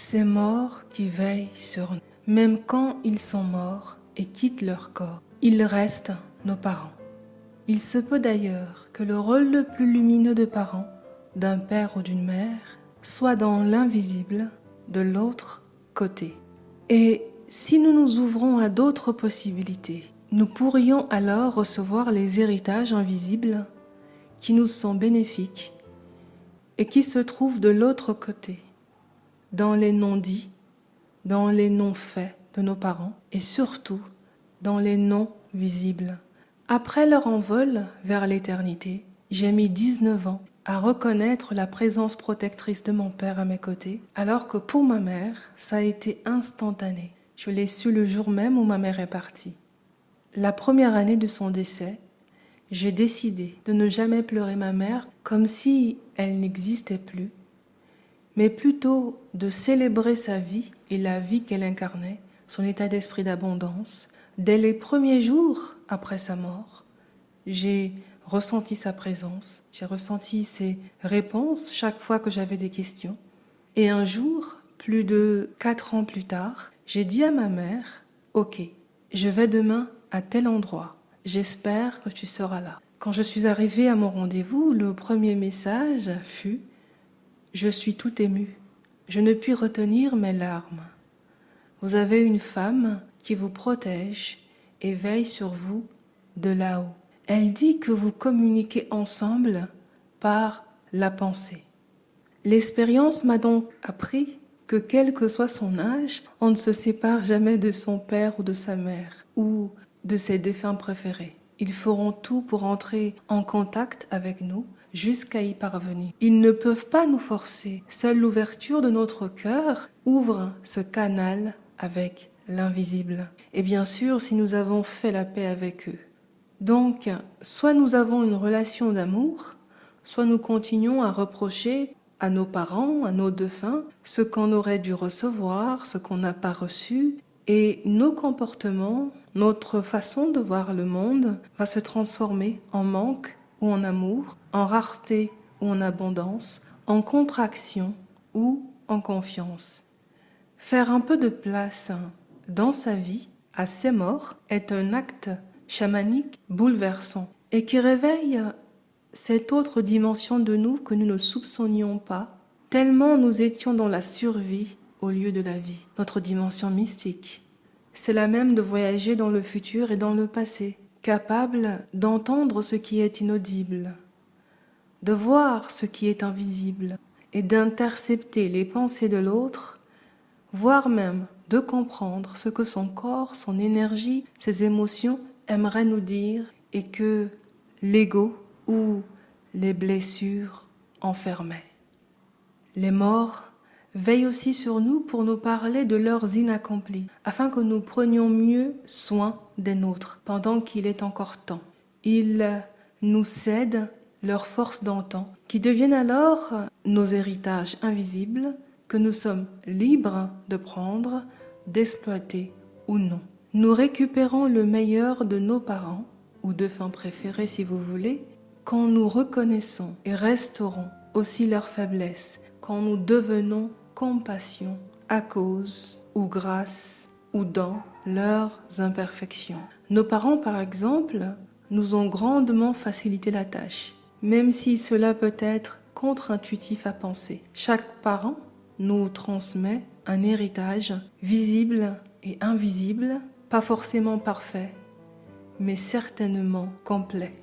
ces morts qui veillent sur nous. Même quand ils sont morts et quittent leur corps, ils restent nos parents. Il se peut d'ailleurs que le rôle le plus lumineux de parent, d'un père ou d'une mère, soit dans l'invisible, de l'autre côté. Et si nous nous ouvrons à d'autres possibilités, nous pourrions alors recevoir les héritages invisibles qui nous sont bénéfiques et qui se trouvent de l'autre côté, dans les non-dits, dans les non-faits de nos parents et surtout dans les non-visibles. Après leur envol vers l'éternité, j'ai mis 19 ans à reconnaître la présence protectrice de mon père à mes côtés, alors que pour ma mère, ça a été instantané. Je l'ai su le jour même où ma mère est partie. La première année de son décès, j'ai décidé de ne jamais pleurer ma mère comme si elle n'existait plus, mais plutôt de célébrer sa vie et la vie qu'elle incarnait, son état d'esprit d'abondance. Dès les premiers jours après sa mort, j'ai ressenti sa présence, j'ai ressenti ses réponses chaque fois que j'avais des questions. Et un jour, plus de 4 ans plus tard, j'ai dit à ma mère, « Ok, je vais demain à tel endroit, j'espère que tu seras là. » Quand je suis arrivée à mon rendez-vous, le premier message fut « Je suis tout émue, je ne puis retenir mes larmes. Vous avez une femme qui vous protège et veille sur vous de là-haut. Elle dit que vous communiquez ensemble par la pensée. » L'expérience m'a donc appris que quel que soit son âge, on ne se sépare jamais de son père ou de sa mère ou de ses défunts préférés. Ils feront tout pour entrer en contact avec nous jusqu'à y parvenir. Ils ne peuvent pas nous forcer. Seule l'ouverture de notre cœur ouvre ce canal avec l'invisible. Et bien sûr, si nous avons fait la paix avec eux. Donc, soit nous avons une relation d'amour, soit nous continuons à reprocher à nos parents, à nos défunts, ce qu'on aurait dû recevoir, ce qu'on n'a pas reçu, et nos comportements, notre façon de voir le monde va se transformer en manque ou en amour, en rareté ou en abondance, en contraction ou en confiance. Faire un peu de place dans sa vie, à ses morts, est un acte chamanique bouleversant et qui réveille cette autre dimension de nous que nous ne soupçonnions pas, tellement nous étions dans la survie au lieu de la vie, notre dimension mystique. C'est la même de voyager dans le futur et dans le passé, capable d'entendre ce qui est inaudible, de voir ce qui est invisible et d'intercepter les pensées de l'autre, voire même de comprendre ce que son corps, son énergie, ses émotions aimeraient nous dire et que l'ego ou les blessures enfermaient. Les morts veillent aussi sur nous pour nous parler de leurs inaccomplis, afin que nous prenions mieux soin des nôtres pendant qu'il est encore temps. Ils nous cèdent leur force d'antan, qui deviennent alors nos héritages invisibles que nous sommes libres de prendre, d'exploiter ou non. Nous récupérons le meilleur de nos parents, ou défunts préférés si vous voulez, quand nous reconnaissons et restaurons aussi leurs faiblesses, quand nous devenons compassion à cause ou grâce ou dans leurs imperfections. Nos parents, par exemple, nous ont grandement facilité la tâche, même si cela peut être contre-intuitif à penser. Chaque parent nous transmet un héritage visible et invisible, pas forcément parfait, mais certainement complet.